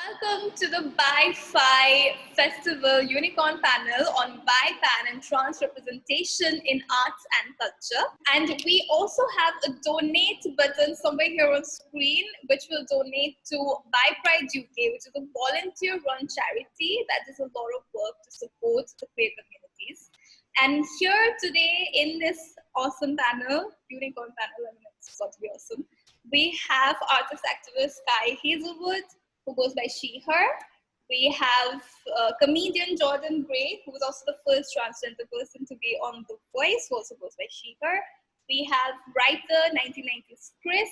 Welcome to the Bi-Fi Festival Unicorn panel on Bi-Pan and trans representation in arts and culture. And we also have a donate button somewhere here on screen, which will donate to Bi-Pride UK, which is a volunteer-run charity that does a lot of work to support the queer communities. And here today in this awesome panel, Unicorn panel, I mean, it's got to be awesome, we have artist activist Hazelwood, who goes by she, her. We have comedian Jordan Gray, who was also the first transgender person to be on The Voice, who also goes by she, her. We have writer 1990s Chris,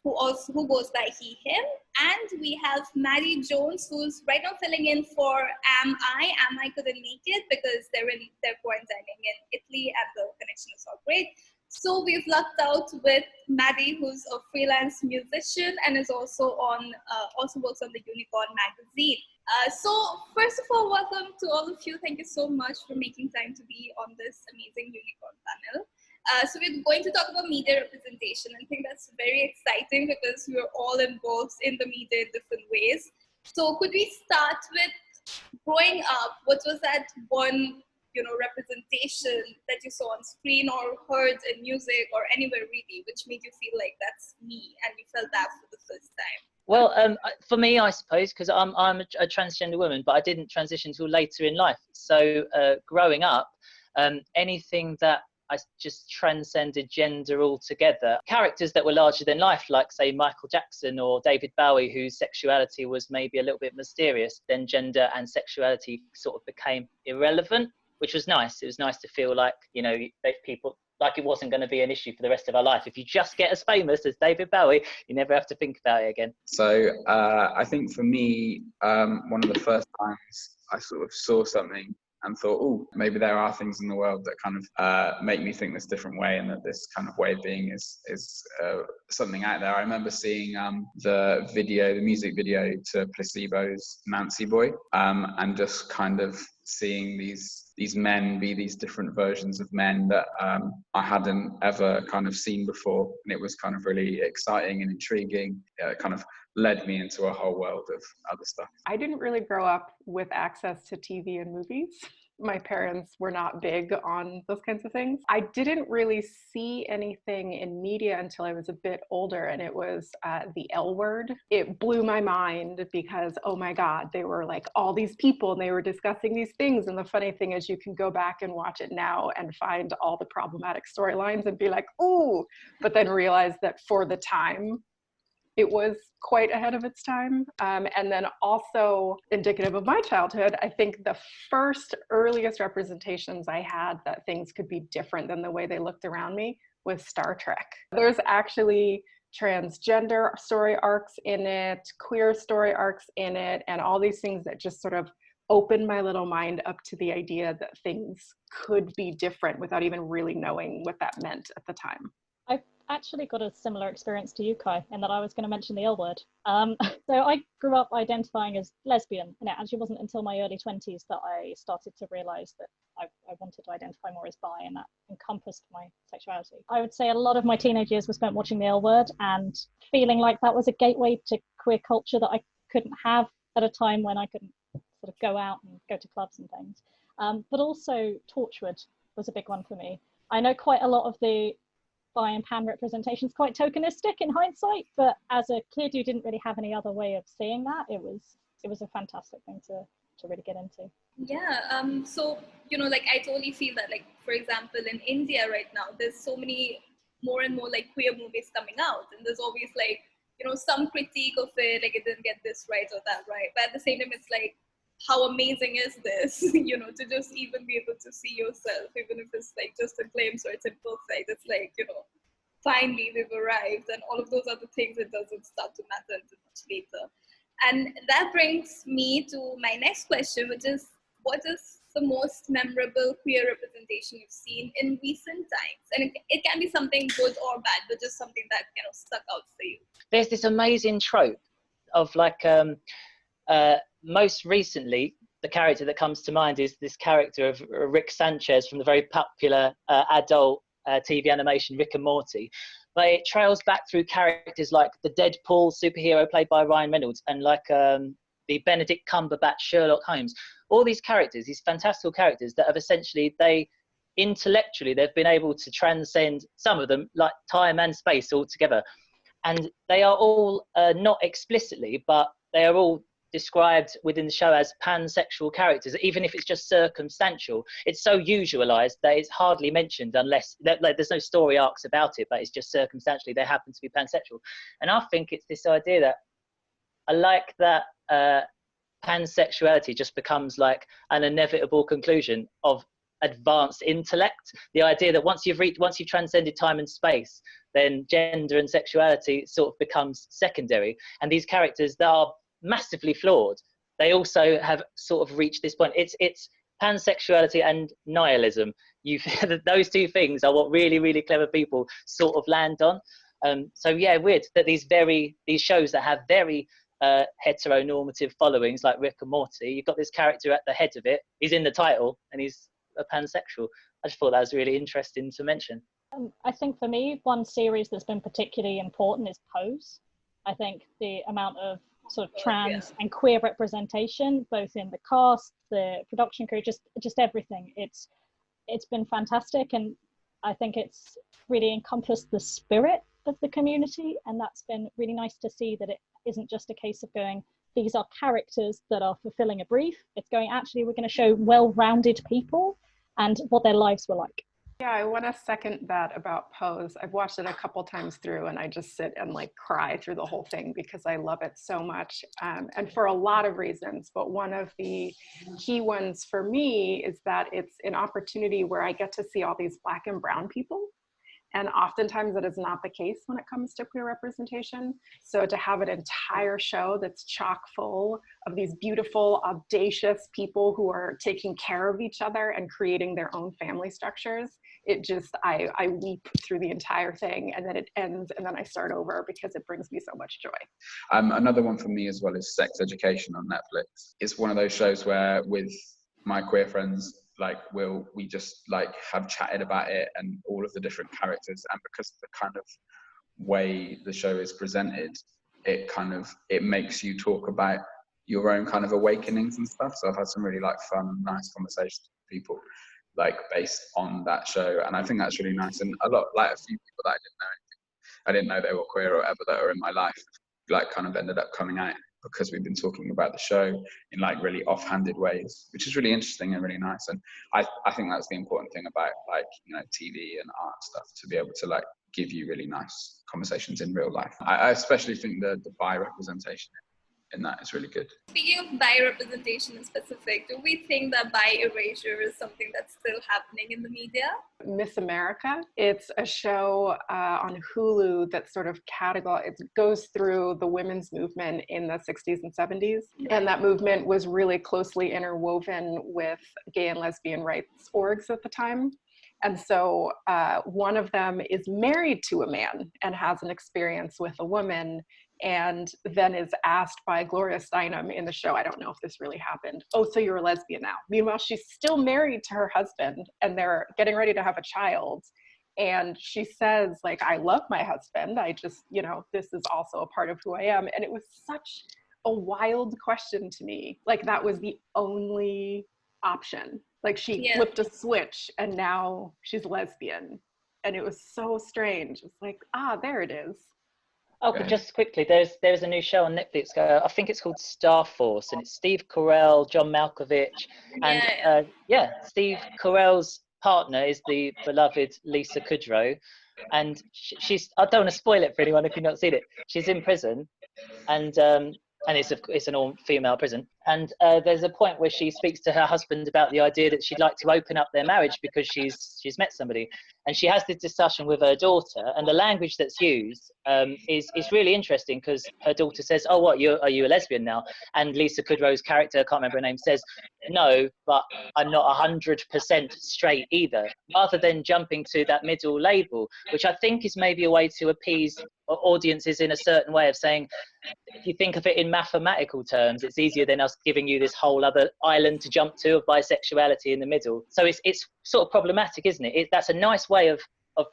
who goes by he, him. And we have Maddie Jones, who's right now filling in for Am I couldn't make it because they're quarantining in Italy and the connection is not great. So we've lucked out with Maddie, who's a freelance musician and is also also works on the Unicorn magazine. So first of all, welcome to all of you. Thank you so much for making time to be on this amazing Unicorn panel. So we're going to talk about media representation. I think that's very exciting because we're all involved in the media in different ways. So could we start with growing up? What was that one representation that you saw on screen or heard in music or anywhere really, which made you feel like that's me and you felt that for the first time? Well, for me, I suppose, because I'm a transgender woman, but I didn't transition until later in life. So growing up, anything that I just transcended gender altogether. Characters that were larger than life, like say Michael Jackson or David Bowie, whose sexuality was maybe a little bit mysterious, then gender and sexuality sort of became irrelevant, which was nice. It was nice to feel like, people, like it wasn't going to be an issue for the rest of our life. If you just get as famous as David Bowie, you never have to think about it again. So I think for me, one of the first times I sort of saw something and thought, oh, maybe there are things in the world that kind of make me think this different way, and that this kind of way of being is something out there. I remember seeing the music video to Placebo's Nancy Boy, and just kind of seeing these men be these different versions of men that I hadn't ever kind of seen before. And it was kind of really exciting and intriguing. It kind of led me into a whole world of other stuff. I didn't really grow up with access to TV and movies. My parents were not big on those kinds of things. I didn't really see anything in media until I was a bit older, and it was the L Word. It blew my mind because, oh my God, they were like all these people and they were discussing these things. And the funny thing is you can go back and watch it now and find all the problematic storylines and be like, ooh, but then realize that for the time, it was quite ahead of its time. And then also indicative of my childhood, I think the first earliest representations I had that things could be different than the way they looked around me was Star Trek. There's actually transgender story arcs in it, queer story arcs in it, and all these things that just sort of opened my little mind up to the idea that things could be different without even really knowing what that meant at the time. Actually got a similar experience to you, Kai, in that I was going to mention the L word. So I grew up identifying as lesbian, and it actually wasn't until my early 20s that I started to realise that I wanted to identify more as bi, and that encompassed my sexuality. I would say a lot of my teenage years were spent watching the L word and feeling like that was a gateway to queer culture that I couldn't have at a time when I couldn't sort of go out and go to clubs and things. But also Torchwood was a big one for me. I know quite a lot of the bi and pan representation is quite tokenistic in hindsight, but as a kid who didn't really have any other way of seeing that, it was a fantastic thing to really get into. Yeah, so like I totally feel that, like, for example, in India right now there's so many more and more like queer movies coming out, and there's always like some critique of it, like it didn't get this right or that right, but at the same time it's like, how amazing is this, to just even be able to see yourself, even if it's like just a glimpse or it's imperfect. It's like, finally we've arrived, and all of those other things, it doesn't start to matter until much later. And that brings me to my next question, which is, what is the most memorable queer representation you've seen in recent times? And it can be something good or bad, but just something that stuck out for you. There's this amazing trope of like, most recently, the character that comes to mind is this character of Rick Sanchez from the very popular adult TV animation Rick and Morty. But it trails back through characters like the Deadpool superhero played by Ryan Reynolds, and like the Benedict Cumberbatch Sherlock Holmes, all these characters, these fantastical characters that have essentially, intellectually, they've been able to transcend, some of them, like time and space altogether. And they are all, not explicitly, but they are all described within the show as pansexual characters, even if it's just circumstantial. It's so usualized that it's hardly mentioned unless, like, there's no story arcs about it, but it's just circumstantially they happen to be pansexual. And I think it's this idea that I like that pansexuality just becomes like an inevitable conclusion of advanced intellect. The idea that once you've transcended time and space, then gender and sexuality sort of becomes secondary. And these characters that are massively flawed, they also have sort of reached this point. It's pansexuality and nihilism. Those two things are what really, really clever people sort of land on. So yeah, weird that these shows that have very heteronormative followings, like Rick and Morty, you've got this character at the head of it. He's in the title and he's a pansexual. I just thought that was really interesting to mention. I think for me, one series that's been particularly important is Pose. I think the amount of sort of trans and queer representation, both in the cast, the production crew, just everything. It's been fantastic, and I think it's really encompassed the spirit of the community, and that's been really nice to see, that it isn't just a case of going, these are characters that are fulfilling a brief. It's going, actually, we're going to show well-rounded people and what their lives were like. Yeah, I want to second that about Pose. I've watched it a couple times through, and I just sit and like cry through the whole thing because I love it so much, and for a lot of reasons. But one of the key ones for me is that it's an opportunity where I get to see all these Black and brown people. And oftentimes that is not the case when it comes to queer representation. So to have an entire show that's chock full of these beautiful, audacious people who are taking care of each other and creating their own family structures, it just, I weep through the entire thing, and then it ends and then I start over because it brings me so much joy. Another one for me as well is Sex Education on Netflix. It's one of those shows where with my queer friends, like we just like have chatted about it and all of the different characters, and because of the kind of way the show is presented, it makes you talk about your own kind of awakenings and stuff. So I've had some really like fun, nice conversations with people like based on that show, and I think that's really nice. And a few people that I didn't know they were queer or whatever that are in my life, like kind of ended up coming out because we've been talking about the show in like really offhanded ways, which is really interesting and really nice. And I think that's the important thing about like, you know, TV and art stuff, to be able to like give you really nice conversations in real life. I especially think the bi representation in that is really good. Speaking of bi representation in specific, do we think that bi erasure is something that's still happening in the media? Miss America, it's a show on Hulu that sort of it goes through the women's movement in the 60s and 70s. And that movement was really closely interwoven with gay and lesbian rights orgs at the time. And so one of them is married to a man and has an experience with a woman, and then is asked by Gloria Steinem in the show, I don't know if this really happened, oh, so you're a lesbian now. Meanwhile, she's still married to her husband and they're getting ready to have a child. And she says, like, I love my husband. I just, you know, this is also a part of who I am. And it was such a wild question to me. Like, that was the only option. Like, she flipped a switch and now she's lesbian. And it was so strange. It's like, there it is. Oh, but just quickly, there's a new show on Netflix. I think it's called Star Force, and it's Steve Carell, John Malkovich, and Steve Carell's partner is the beloved Lisa Kudrow, and she's, I don't want to spoil it for anyone if you've not seen it. She's in prison, and it's an all-female prison. And there's a point where she speaks to her husband about the idea that she'd like to open up their marriage because she's met somebody. And she has this discussion with her daughter, and the language that's used is really interesting, because her daughter says, oh, what, are you a lesbian now? And Lisa Kudrow's character, I can't remember her name, says, no, but I'm not 100% straight either, rather than jumping to that middle label, which I think is maybe a way to appease audiences in a certain way of saying, if you think of it in mathematical terms, it's easier than us giving you this whole other island to jump to of bisexuality in the middle. So it's sort of problematic, isn't it? That's a nice way of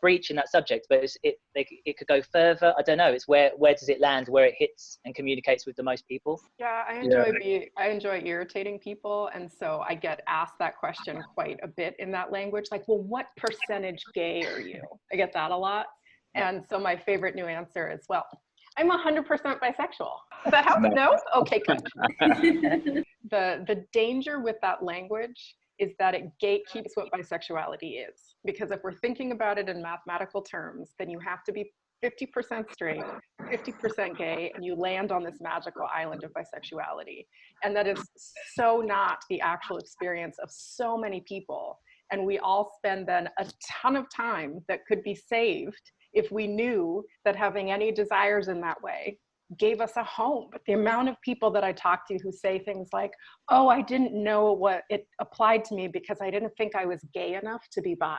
breaching that subject, but it could go further. I don't know. It's where does it land, where it hits and communicates with the most people. Yeah, I enjoy irritating people, and so I get asked that question quite a bit in that language. Like, well, what percentage gay are you? I get that a lot, and so my favorite new answer is, well, I'm 100% bisexual. Does that help? No? Okay, good. The danger with that language is that it gatekeeps what bisexuality is. Because if we're thinking about it in mathematical terms, then you have to be 50% straight, 50% gay, and you land on this magical island of bisexuality. And that is so not the actual experience of so many people. And we all spend then a ton of time that could be saved if we knew that having any desires in that way gave us a home. But the amount of people that I talk to who say things like, oh, I didn't know what it applied to me because I didn't think I was gay enough to be bi.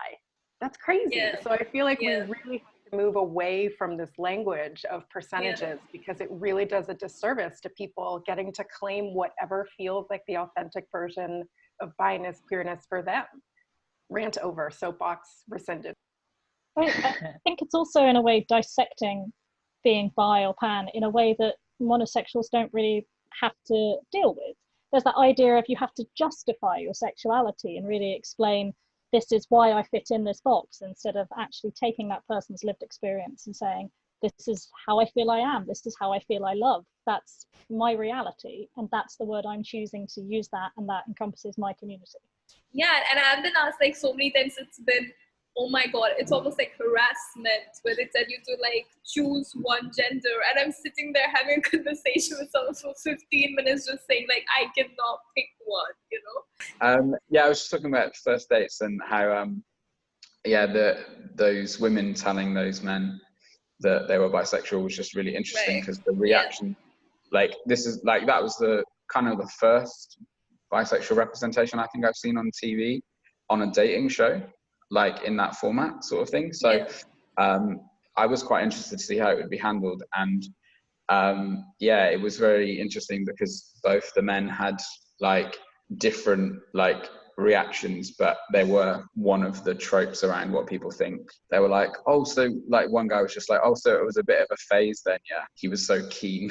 That's crazy. Yeah. So I feel like we really have to move away from this language of percentages because it really does a disservice to people getting to claim whatever feels like the authentic version of bi-ness, queerness for them. Rant over, soapbox rescinded. I think it's also in a way dissecting being bi or pan in a way that monosexuals don't really have to deal with. There's that idea of you have to justify your sexuality and really explain this is why I fit in this box, instead of actually taking that person's lived experience and saying, this is how I feel I am, this is how I feel I love, that's my reality, and that's the word I'm choosing to use that, and that encompasses my community. Yeah, and I've been asked like so many times, it's been, oh my God, it's almost like harassment where they tell you to like choose one gender, and I'm sitting there having a conversation with someone for 15 minutes just saying like, I cannot pick one, you know? Yeah, I was just talking about first dates and how, those women telling those men that they were bisexual was just really interesting because the reaction, like this is like, that was the kind of the first bisexual representation I think I've seen on TV on a dating show, like in that format sort of thing. So I was quite interested to see how it would be handled. And it was very interesting because both the men had like different like reactions, but they were one of the tropes around what people think. They were like, oh, so like one guy was just like, oh, so it was a bit of a phase then. Yeah, he was so keen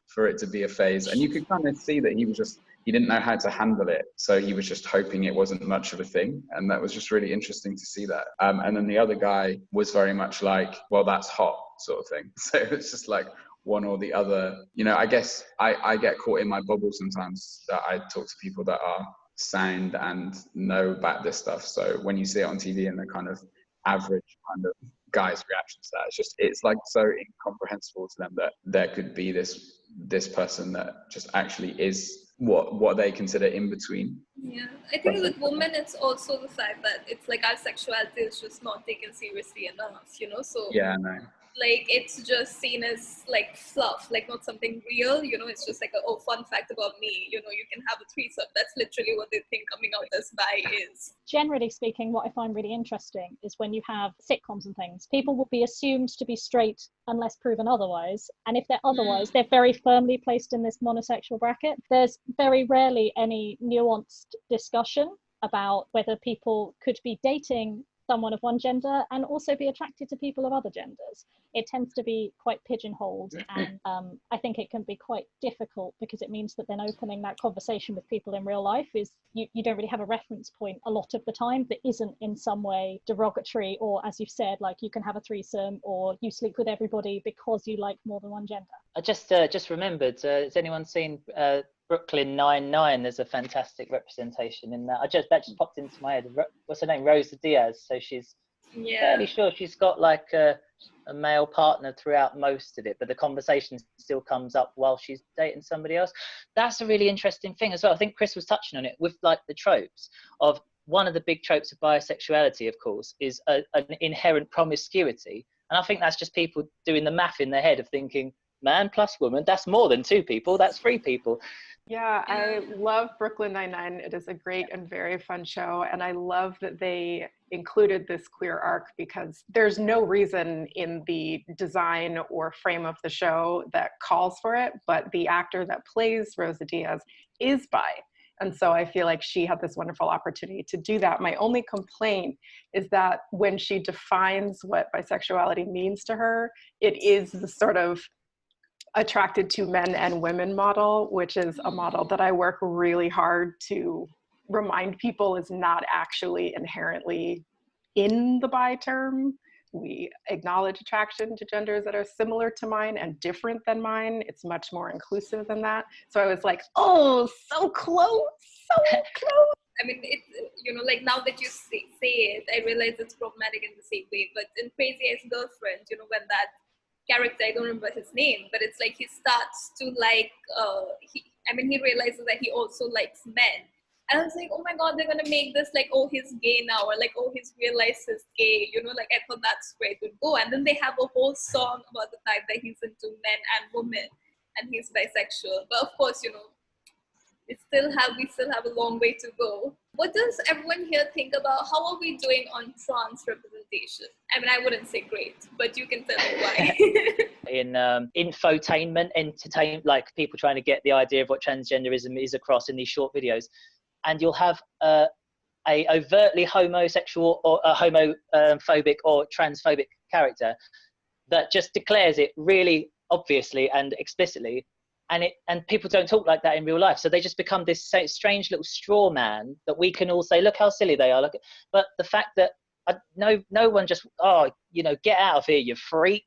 for it to be a phase, and you could kind of see that he didn't know how to handle it, so he was just hoping it wasn't much of a thing. And that was just really interesting to see that. And then the other guy was very much like, well, that's hot sort of thing. So it's just like one or the other. You know, I guess I get caught in my bubble sometimes that I talk to people that are sound and know about this stuff. So when you see it on TV and the kind of average kind of guy's reaction to that, it's like so incomprehensible to them that there could be this person that just actually is what they consider in between. Yeah, I think with women it's also the fact that it's like our sexuality is just not taken seriously enough, you know. So yeah, no, like it's just seen as like fluff, like not something real, you know. It's just like a fun fact about me, you know, you can have a threesome. That's literally what they think coming out as bi is. Generally speaking, what I find really interesting is when you have sitcoms and things, people will be assumed to be straight unless proven otherwise, and if they're otherwise, they're very firmly placed in this monosexual bracket. There's very rarely any nuanced discussion about whether people could be dating someone of one gender and also be attracted to people of other genders. It tends to be quite pigeonholed, and I think it can be quite difficult because it means that then opening that conversation with people in real life is you don't really have a reference point a lot of the time that isn't in some way derogatory, or as you've said, like you can have a threesome or you sleep with everybody because you like more than one gender. I just remembered, has anyone seen Brooklyn Nine-Nine? There's a fantastic representation in that. That just popped into my head. What's her name? Rosa Diaz. So she's fairly sure she's got like a male partner throughout most of it, but the conversation still comes up while she's dating somebody else. That's a really interesting thing as well. I think Chris was touching on it with like the tropes of, one of the big tropes of bisexuality, of course, is an inherent promiscuity. And I think that's just people doing the math in their head of thinking, man plus woman, that's more than two people, that's three people. Yeah, I love Brooklyn Nine-Nine. It is a great and very fun show. And I love that they included this queer arc because there's no reason in the design or frame of the show that calls for it, but the actor that plays Rosa Diaz is bi. And so I feel like she had this wonderful opportunity to do that. My only complaint is that when she defines what bisexuality means to her, it is the sort of attracted to men and women model, which is a model that I work really hard to remind people is not actually inherently in the bi term. We acknowledge attraction to genders that are similar to mine and different than mine. It's much more inclusive than that. So I was like, oh, so close, so close. I mean, it's, like now that you say it, I realize it's problematic in the same way. But in Crazy Ex-Girlfriend, when that character, I don't remember his name, but it's like he starts to like, he realizes that he also likes men. And I was like, oh my God, they're gonna make this like, oh, he's gay now, or like, oh, he's realized he's gay, like I thought that's where it would go. And then they have a whole song about the fact that he's into men and women and he's bisexual. But of course, we still have a long way to go. What does everyone here think about how are we doing on trans representation? I mean, I wouldn't say great, but you can tell me why. In infotainment, like people trying to get the idea of what transgenderism is across in these short videos. And you'll have a overtly homosexual or homophobic or transphobic character that just declares it really obviously and explicitly, and people don't talk like that in real life. So they just become this strange little straw man that we can all say, look how silly they are. But the fact that no one just get out of here, you freak.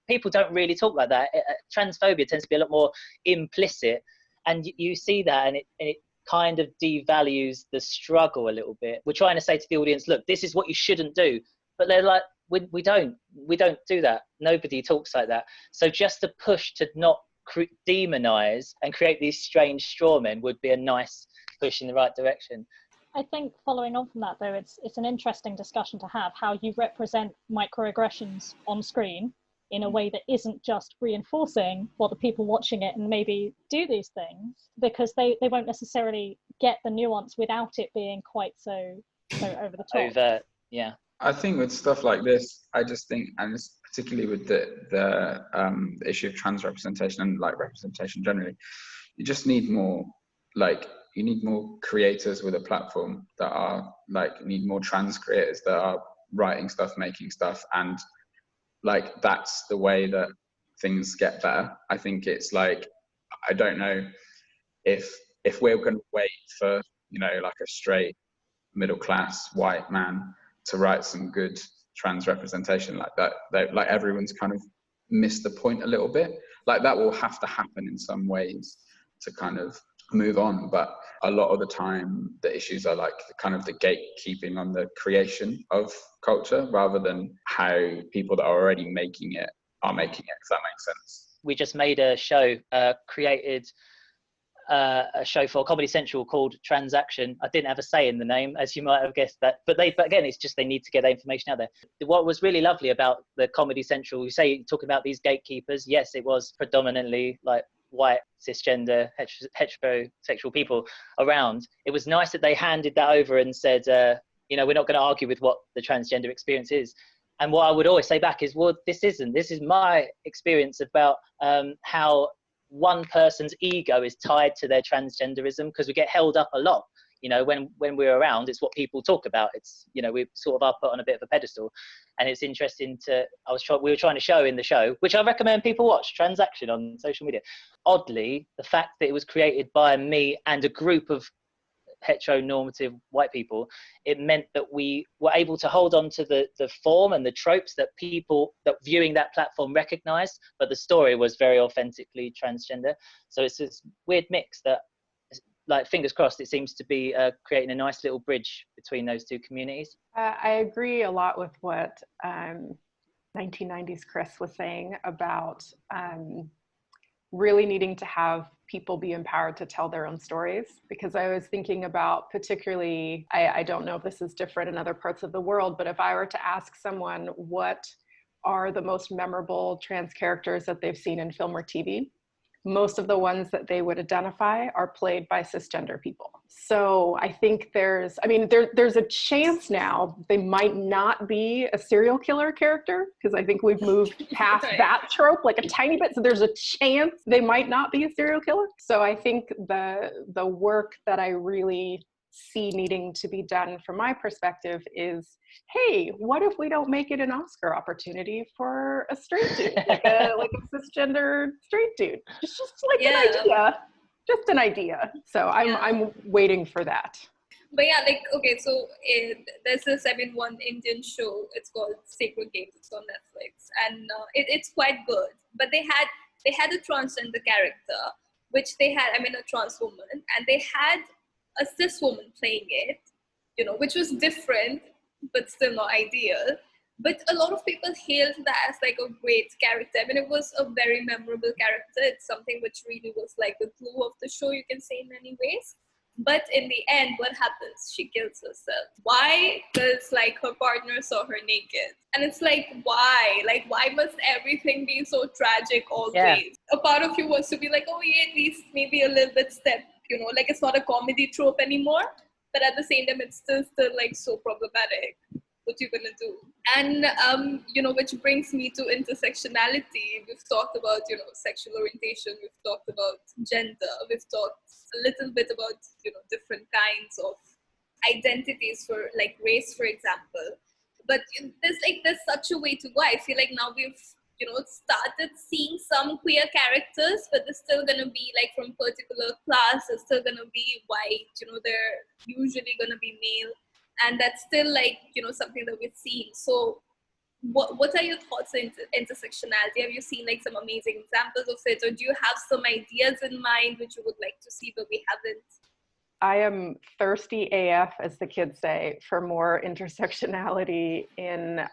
People don't really talk like that. Transphobia tends to be a lot more implicit, and you see that, and it kind of devalues the struggle a little bit. We're trying to say to the audience, look, this is what you shouldn't do, but they're like, we don't do that. Nobody talks like that. So just a push to not demonize and create these strange straw men would be a nice push in the right direction. I think following on from that, though, it's an interesting discussion to have, how you represent microaggressions on screen in a way that isn't just reinforcing what the people watching it and maybe do these things, because they won't necessarily get the nuance without it being quite so over the top. Overt, yeah. I think with stuff like this, I just think, and particularly with the issue of trans representation and like representation generally, you just need more, you need more creators with a platform that are you need more trans creators that are writing stuff, making stuff, and that's the way that things get better. I think it's I don't know if we're going to wait for a straight middle class white man to write some good trans representation like that. Everyone's kind of missed the point a little bit. That will have to happen in some ways to kind of move on, but a lot of the time the issues are kind of the gatekeeping on the creation of culture rather than how people that are already making it are making it, if that makes sense. We just made a show, created a show for Comedy Central called Transaction. I didn't have a say in the name, as you might have guessed that, but again, it's just they need to get that information out there. What was really lovely about the Comedy Central, you say talking about these gatekeepers, yes, it was predominantly white, cisgender, heterosexual people around. It was nice that they handed that over and said, we're not going to argue with what the transgender experience is. And what I would always say back is, well, this is my experience about how one person's ego is tied to their transgenderism, because we get held up a lot. When we're around, it's what people talk about. It's, we sort of are put on a bit of a pedestal. And it's interesting we were trying to show in the show, which I recommend people watch, Transaction on social media. Oddly, the fact that it was created by me and a group of heteronormative white people, it meant that we were able to hold on to the form and the tropes that people that viewing that platform recognized, but the story was very authentically transgender. So it's this weird mix that, fingers crossed, it seems to be creating a nice little bridge between those two communities. I agree a lot with what 1990s Chris was saying about really needing to have people be empowered to tell their own stories, because I was thinking about particularly, I don't know if this is different in other parts of the world, but if I were to ask someone what are the most memorable trans characters that they've seen in film or TV, most of the ones that they would identify are played by cisgender people. So I think there's a chance now they might not be a serial killer character, because I think we've moved past that trope like a tiny bit. So there's a chance they might not be a serial killer. So I think the work that I really see needing to be done from my perspective is, hey, what if we don't make it an Oscar opportunity for a straight dude, like a cisgender straight dude? It's just like an idea. So I'm waiting for that. But yeah, like, okay, so there's this, one Indian show, it's called Sacred Games, it's on Netflix, and it's quite good. But they had a transgender character, which they had, a trans woman, and they had a cis woman playing it, which was different, but still not ideal. But a lot of people hailed that as like a great character. It was a very memorable character. It's something which really was like the glue of the show, you can say, in many ways. But in the end, what happens? She kills herself. Why? Because like her partner saw her naked. And it's like, why? Like, why must everything be so tragic always? Yeah. A part of you wants to be like, oh yeah, at least maybe a little bit step, like it's not a comedy trope anymore. But at the same time, it's still like so problematic. What you're gonna do? And which brings me to intersectionality. We've talked about sexual orientation, we've talked about gender, we've talked a little bit about different kinds of identities, for like race, for example. But there's such a way to go. I feel like now we've started seeing some queer characters, but they're still gonna be like from particular class, they're still gonna be white, they're usually gonna be male. And that's still like, something that we're seeing. So what are your thoughts on intersectionality? Have you seen like some amazing examples of it? Or do you have some ideas in mind which you would like to see but we haven't? I am thirsty AF, as the kids say, for more intersectionality in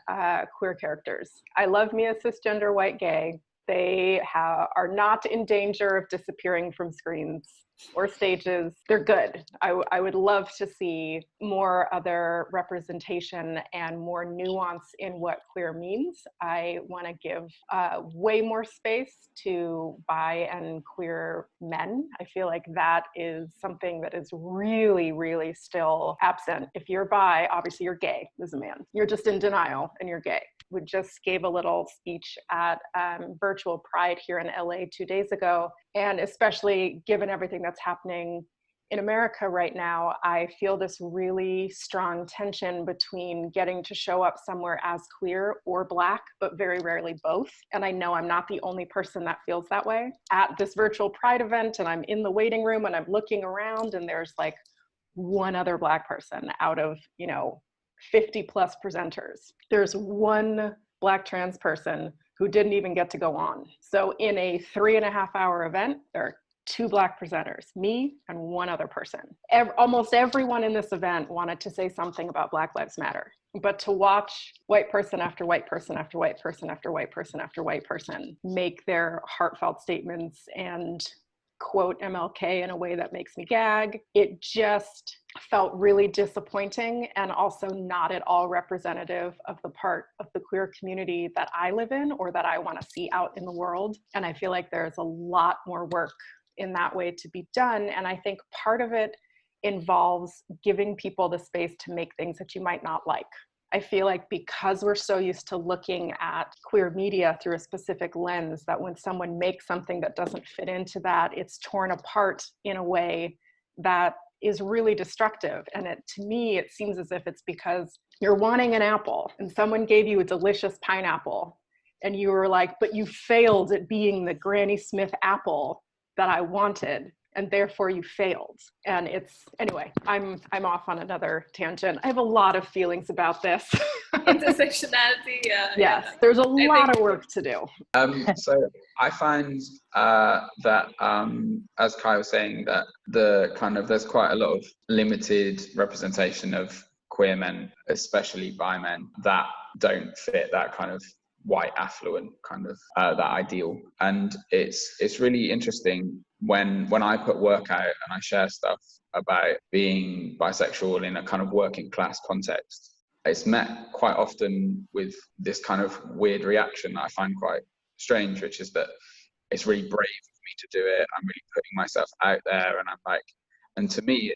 queer characters. I love me a cisgender white gay. They are not in danger of disappearing from screens or stages. They're good. I would love to see more other representation and more nuance in what queer means. I want to give way more space to bi and queer men. I feel like that is something that is really, really still absent. If you're bi, obviously you're gay as a man. You're just in denial and you're gay. We just gave a little speech at virtual Pride here in LA 2 days ago. And especially given everything that's happening in America right now, I feel this really strong tension between getting to show up somewhere as queer or Black, but very rarely both. And I know I'm not the only person that feels that way. At this virtual Pride event, and I'm in the waiting room and I'm looking around, and there's like one other Black person out of, 50 plus presenters. There's one Black trans person who didn't even get to go on. So in a 3.5 hour event, there are 2 Black presenters, me and one other person. Almost everyone in this event wanted to say something about Black Lives Matter, but to watch white person after white person after white person after white person after white person make their heartfelt statements and quote MLK in a way that makes me gag, it just felt really disappointing and also not at all representative of the part of the queer community that I live in or that I want to see out in the world. And I feel like there's a lot more work in that way to be done. And I think part of it involves giving people the space to make things that you might not like. I feel like because we're so used to looking at queer media through a specific lens, that when someone makes something that doesn't fit into that, it's torn apart in a way that is really destructive. And to me, it seems as if it's because you're wanting an apple and someone gave you a delicious pineapple and you were like, but you failed at being the Granny Smith apple that I wanted, and therefore you failed. And anyway, I'm off on another tangent. I have a lot of feelings about this. Intersectionality, yeah. Yes, there's a lot of work to do. So I find that, as Kai was saying, that there's quite a lot of limited representation of queer men, especially bi men, that don't fit that kind of white affluent kind of that ideal. And it's really interesting when I put work out and I share stuff about being bisexual in a kind of working class context, it's met quite often with this kind of weird reaction that I find quite strange, which is that it's really brave of me to do it. I'm really putting myself out there, and I'm like, and to me,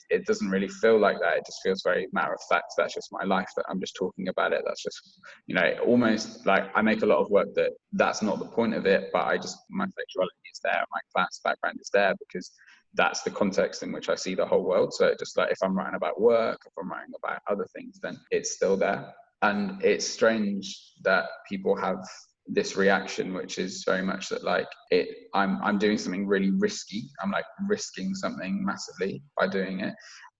it doesn't really feel like that. It just feels very matter of fact. That's just my life, that I'm just talking about it. That's just, you know, almost like I make a lot of work that's not the point of it, but my sexuality is there, my class background is there, because that's the context in which I see the whole world. So it just like, if I'm writing about work, if I'm writing about other things, then it's still there. And it's strange that people have this reaction, which is very much that like I'm doing something really risky. I'm like risking something massively by doing it.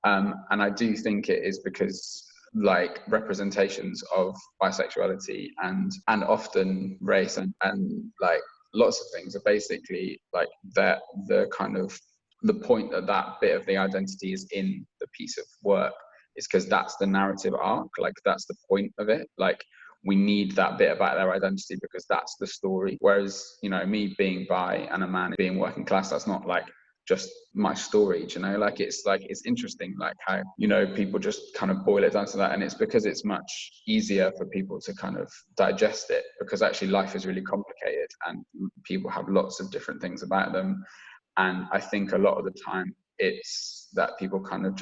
And I do think it is because like representations of bisexuality and often race and like lots of things are basically like that the kind of the point that bit of the identity is in the piece of work is because that's the narrative arc, like that's the point of it. Like we need that bit about their identity because that's the story. Whereas, you know, me being bi and a man being working class, that's not like just my story, you know, like it's interesting like how, you know, people just kind of boil it down to that. And it's because it's much easier for people to kind of digest it, because actually life is really complicated and people have lots of different things about them. And I think a lot of the time it's that people kind of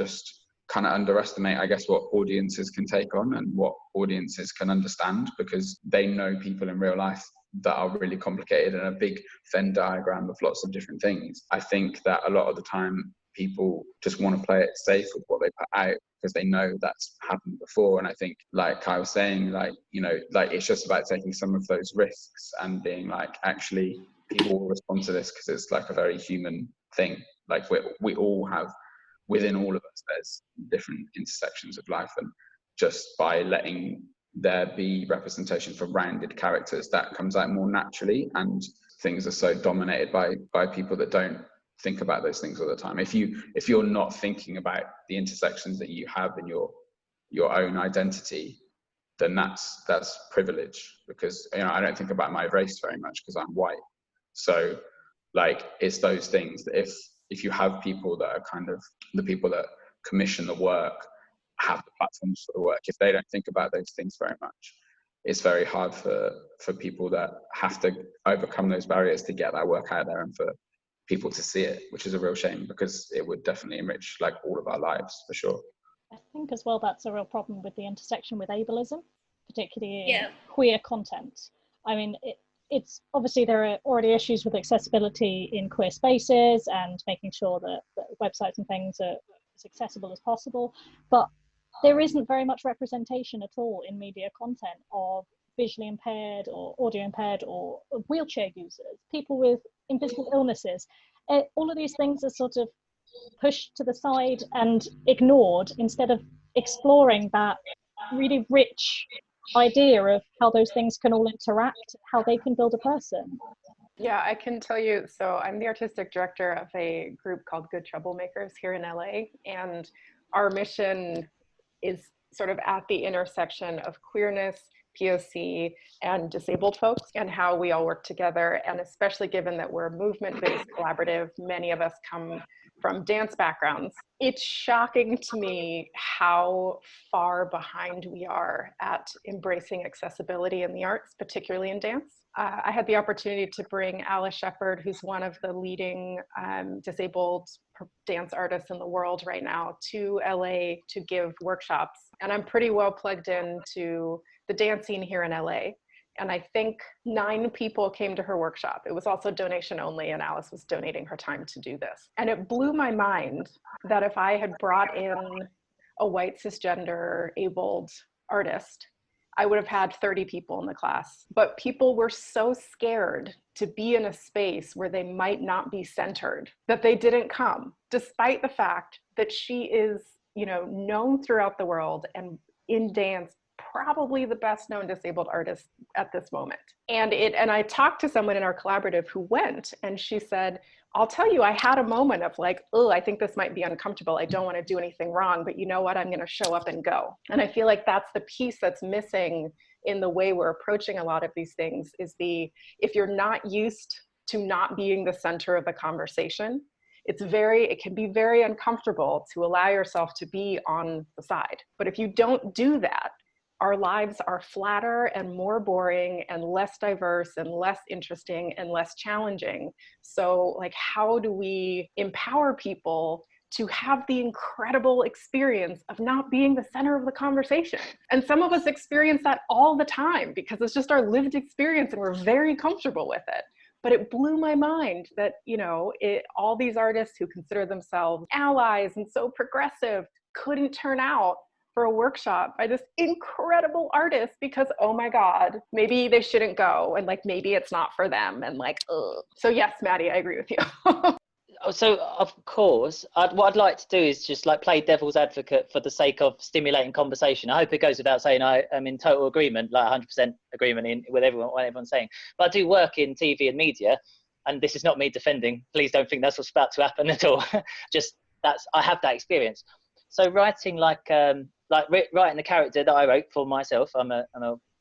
underestimate, I guess, what audiences can take on and what audiences can understand, because they know people in real life that are really complicated and a big Venn diagram of lots of different things. I think that a lot of the time people just want to play it safe with what they put out because they know that's happened before. And I think, like I was saying, like, you know, like it's just about taking some of those risks and being like, actually, people will respond to this because it's like a very human thing. Like we all have, within all of us, there's different intersections of life, and just by letting there be representation for rounded characters, that comes out more naturally. And things are so dominated by people that don't think about those things all the time. If you're not thinking about the intersections that you have in your own identity, then that's privilege, because, you know, I don't think about my race very much because I'm white. So like it's those things that if you have people that are kind of the people that commission the work, have the platforms for the work, if they don't think about those things very much, it's very hard for people that have to overcome those barriers to get that work out there and for people to see it, which is a real shame, because it would definitely enrich like all of our lives for sure. I think as well that's a real problem with the intersection with ableism, particularly in queer content. I mean, it's obviously there are already issues with accessibility in queer spaces and making sure that websites and things are as accessible as possible, but there isn't very much representation at all in media content of visually impaired or audio impaired or wheelchair users, people with invisible illnesses. All of these things are sort of pushed to the side and ignored instead of exploring that really rich idea of how those things can all interact, how they can build a person. Yeah, I can tell you, so I'm the artistic director of a group called Good Troublemakers here in LA, and our mission is sort of at the intersection of queerness, POC, and disabled folks, and how we all work together. And especially given that we're a movement-based collaborative, many of us come from dance backgrounds. It's shocking to me how far behind we are at embracing accessibility in the arts, particularly in dance. I had the opportunity to bring Alice Shepherd, who's one of the leading disabled dance artists in the world right now, to LA to give workshops. And I'm pretty well plugged into the dance scene here in LA. And I think 9 people came to her workshop. It was also donation only, and Alice was donating her time to do this. And it blew my mind that if I had brought in a white cisgender abled artist, I would have had 30 people in the class. But people were so scared to be in a space where they might not be centered that they didn't come, despite the fact that she is, you know, known throughout the world and in dance, probably the best known disabled artist at this moment. And I talked to someone in our collaborative who went, and she said, I'll tell you, I had a moment of like, oh, I think this might be uncomfortable. I don't want to do anything wrong, but you know what? I'm going to show up and go. And I feel like that's the piece that's missing in the way we're approaching a lot of these things is if you're not used to not being the center of the conversation, it can be very uncomfortable to allow yourself to be on the side. But if you don't do that, our lives are flatter and more boring and less diverse and less interesting and less challenging. So like, how do we empower people to have the incredible experience of not being the center of the conversation? And some of us experience that all the time because it's just our lived experience and we're very comfortable with it. But it blew my mind that, you know, all these artists who consider themselves allies and so progressive couldn't turn out for a workshop by this incredible artist because, oh my God, maybe they shouldn't go, and like maybe it's not for them, and like, ugh. So yes, Maddie, I agree with you. So of course, what I'd like to do is just like play devil's advocate for the sake of stimulating conversation. I hope it goes without saying I am in total agreement, like 100% agreement with everyone, what everyone's saying. But I do work in TV and media, and this is not me defending. Please don't think that's what's about to happen at all. Just I have that experience. So writing writing the character that I wrote for myself. I'm a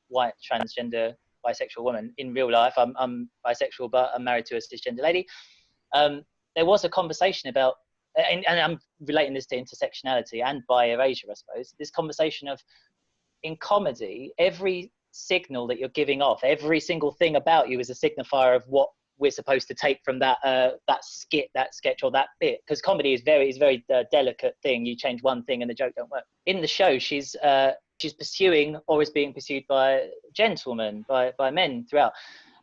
white transgender bisexual woman in real life. I'm bisexual, but I'm married to a cisgender lady. There was a conversation about, and I'm relating this to intersectionality and bi-erasure, I suppose, this conversation of, in comedy, every signal that you're giving off, every single thing about you is a signifier of what we're supposed to take from that skit, that sketch, or that bit. Because comedy is very delicate thing. You change one thing and the joke don't work. In the show, she's pursuing or is being pursued by gentlemen, by men throughout.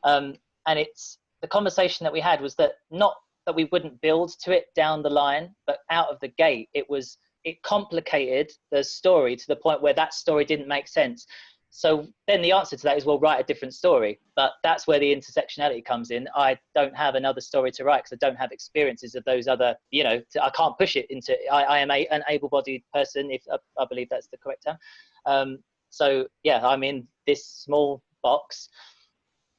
And it's the conversation that we had was that not that we wouldn't build to it down the line, but out of the gate, it complicated the story to the point where that story didn't make sense. So then the answer to that is, well, write a different story. But that's where the intersectionality comes in. I don't have another story to write because I don't have experiences of those other, I can't push it into, I am an able-bodied person, if I believe that's the correct term. So yeah, I'm in this small box.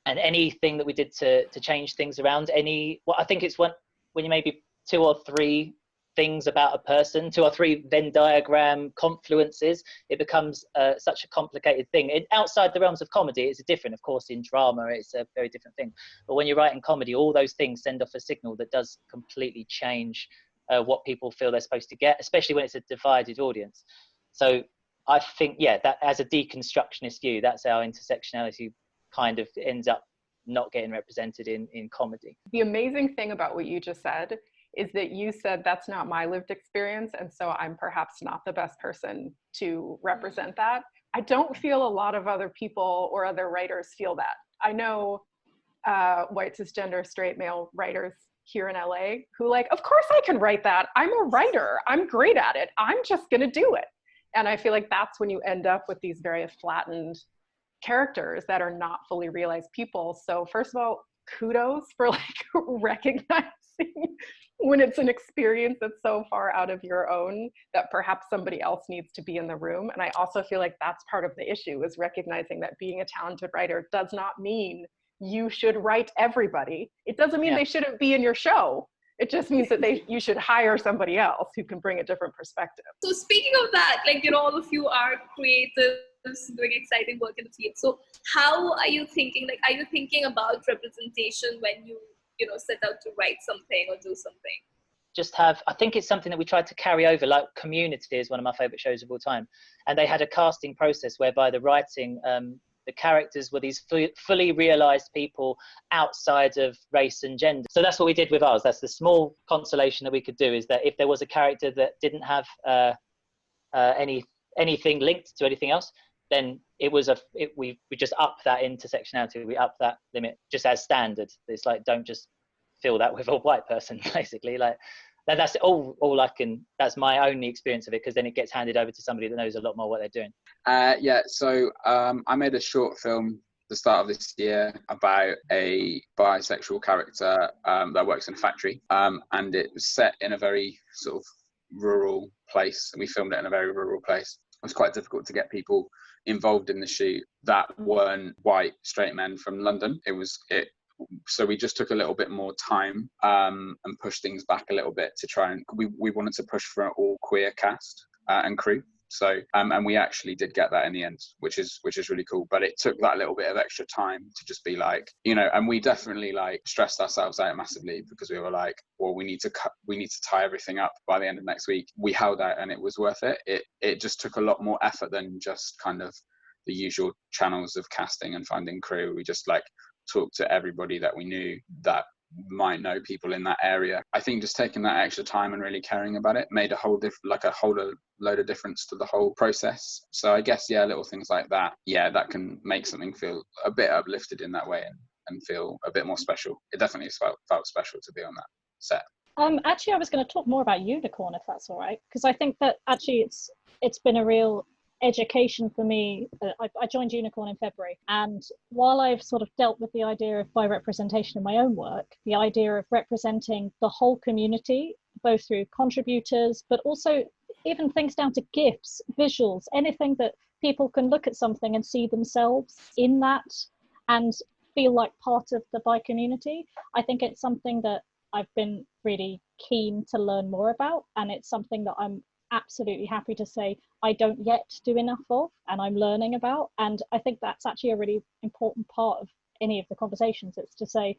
And anything that we did to change things around, I think it's when you maybe 2 or 3 things about a person, 2 or 3 Venn diagram confluences, it becomes such a complicated thing. Outside the realms of comedy, it's different. Of course, in drama, it's a very different thing. But when you're writing comedy, all those things send off a signal that does completely change what people feel they're supposed to get, especially when it's a divided audience. So I think, yeah, that as a deconstructionist view, that's how intersectionality kind of ends up not getting represented in comedy. The amazing thing about what you just said is that you said that's not my lived experience, and so I'm perhaps not the best person to represent that. I don't feel a lot of other people or other writers feel that. I know white cisgender straight male writers here in LA who of course I can write that. I'm a writer. I'm great at it. I'm just gonna do it. And I feel like that's when you end up with these very flattened characters that are not fully realized people. So first of all, kudos for recognizing when it's an experience that's so far out of your own that perhaps somebody else needs to be in the room. And I also feel like that's part of the issue, is recognizing that being a talented writer does not mean you should write everybody. It doesn't mean they shouldn't be in your show. It just means that you should hire somebody else who can bring a different perspective. So speaking of that, all of you are creatives doing exciting work in the field. So how are you thinking? Are you thinking about representation when you set out to write something or do something? I think it's something that we tried to carry over. Like Community is one of my favorite shows of all time. And they had a casting process whereby the writing, the characters were these fully realized people outside of race and gender. So that's what we did with ours. That's the small consolation that we could do, is that if there was a character that didn't have anything linked to anything else, then we just up that intersectionality, we up that limit just as standard. It's don't just fill that with a white person, basically. That's all I can, that's my only experience of it, because then it gets handed over to somebody that knows a lot more what they're doing. So I made a short film at the start of this year about a bisexual character that works in a factory, and it was set in a very sort of rural place, and we filmed it in a very rural place. It was quite difficult to get people involved in the shoot that weren't white straight men from London. So we just took a little bit more time and pushed things back a little bit to try and we wanted to push for an all queer cast and crew. So and we actually did get that in the end, which is really cool. But it took that little bit of extra time to just be and we definitely stressed ourselves out massively, because we were well, we need to tie everything up by the end of next week. We held out and it was worth it. It just took a lot more effort than just kind of the usual channels of casting and finding crew. We just like talked to everybody that we knew that might know people in that area. I think just taking that extra time and really caring about it made a whole load of difference to the whole process. So I guess, yeah, little things like that, yeah, that can make something feel a bit uplifted in that way and feel a bit more special. It definitely felt special to be on that set. Actually, I was going to talk more about Unicorn, if that's all right, because I think that actually it's been a real education for me. I joined Unicorn in February, and while I've sort of dealt with the idea of bi-representation in my own work, the idea of representing the whole community, both through contributors, but also even things down to GIFs, visuals, anything that people can look at something and see themselves in that and feel like part of the bi community. I think it's something that I've been really keen to learn more about, and it's something that I'm absolutely happy to say I don't yet do enough of, and I'm learning about. And I think that's actually a really important part of any of the conversations. It's to say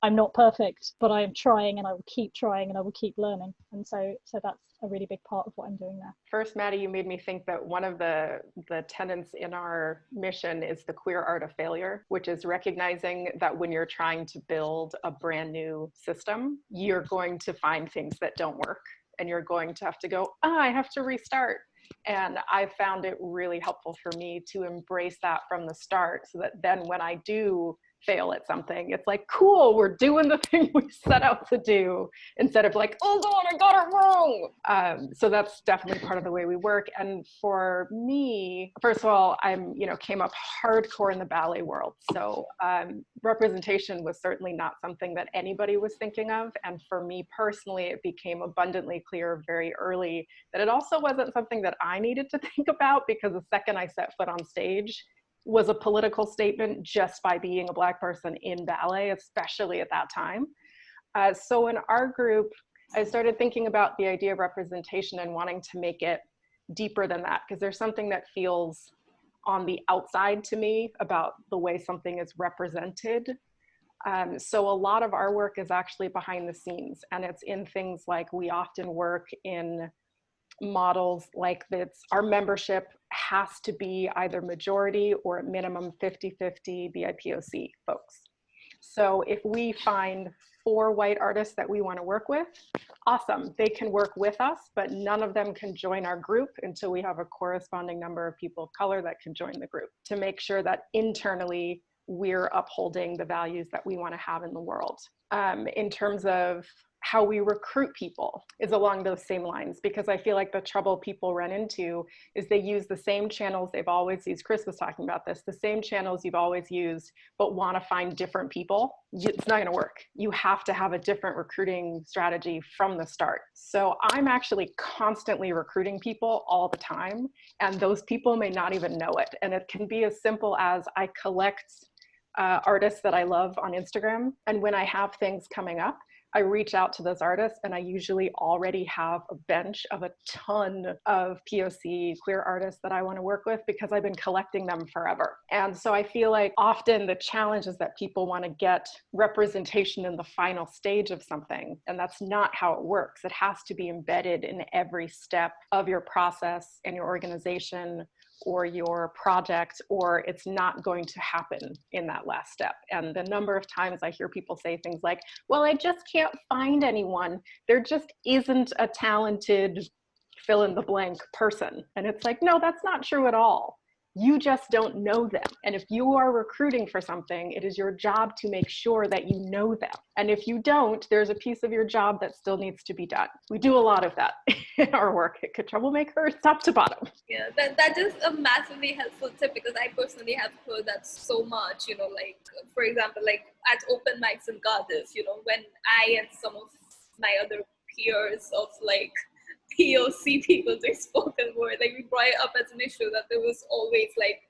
I'm not perfect, but I am trying, and I will keep trying, and I will keep learning. And so that's a really big part of what I'm doing there. First, Maddie, you made me think that one of the tenets in our mission is the queer art of failure, which is recognizing that when you're trying to build a brand new system, you're going to find things that don't work, and you're going to have to go, I have to restart. And I found it really helpful for me to embrace that from the start, so that then when I do fail at something, it's like, cool, we're doing the thing we set out to do, instead of like, oh God, I got it wrong. So that's definitely part of the way we work. And for me, first of all, I'm, came up hardcore in the ballet world. So representation was certainly not something that anybody was thinking of. And for me personally, it became abundantly clear very early that it also wasn't something that I needed to think about, because the second I set foot on stage was a political statement just by being a Black person in ballet, especially at that time. So in our group, I started thinking about the idea of representation and wanting to make it deeper than that, because there's something that feels on the outside to me about the way something is represented. So a lot of our work is actually behind the scenes, and it's in things like we often work in models like this. Our membership has to be either majority or at minimum 50-50 BIPOC folks. So if we find 4 white artists that we want to work with, awesome, they can work with us, but none of them can join our group until we have a corresponding number of people of color that can join the group, to make sure that internally we're upholding the values that we want to have in the world. In terms of how we recruit people is along those same lines, because I feel like the trouble people run into is they use the same channels they've always used. Chris was talking about this, the same channels you've always used, but want to find different people. It's not going to work. You have to have a different recruiting strategy from the start. So I'm actually constantly recruiting people all the time, and those people may not even know it. And it can be as simple as I collect artists that I love on Instagram, and when I have things coming up, I reach out to those artists, and I usually already have a bench of a ton of POC queer artists that I want to work with, because I've been collecting them forever. And so I feel like often the challenge is that people want to get representation in the final stage of something, and that's not how it works. It has to be embedded in every step of your process and your organization or your project, or it's not going to happen in that last step. And the number of times I hear people say things like, well, I just can't find anyone. There just isn't a talented fill in the blank person. And it's like, no, that's not true at all. You just don't know them. And if you are recruiting for something, it is your job to make sure that you know them. And if you don't, there's a piece of your job that still needs to be done. We do a lot of that in our work at Troublemaker, top to bottom. Yeah, that is a massively helpful tip, because I personally have heard that so much, like, for example, like at open mics in Cardiff, when I and some of my other peers of like POC people doing spoken word, like we brought it up as an issue that there was always like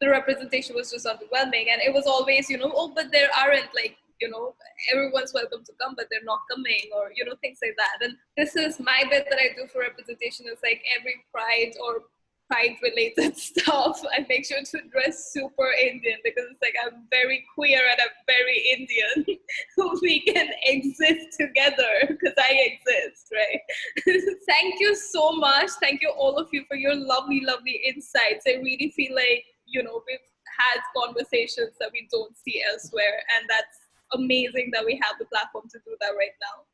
the representation was just underwhelming, and it was always oh, but there aren't, like, everyone's welcome to come but they're not coming, or things like that. And this is my bit that I do for representation, is like every pride or pride related stuff, I make sure to dress super Indian, because it's like I'm very queer and I'm very Indian. We can exist together because I exist, right? Thank you so much. Thank you all of you for your lovely, lovely insights. I really feel like you know, we've had conversations that we don't see elsewhere. And that's amazing that we have the platform to do that right now.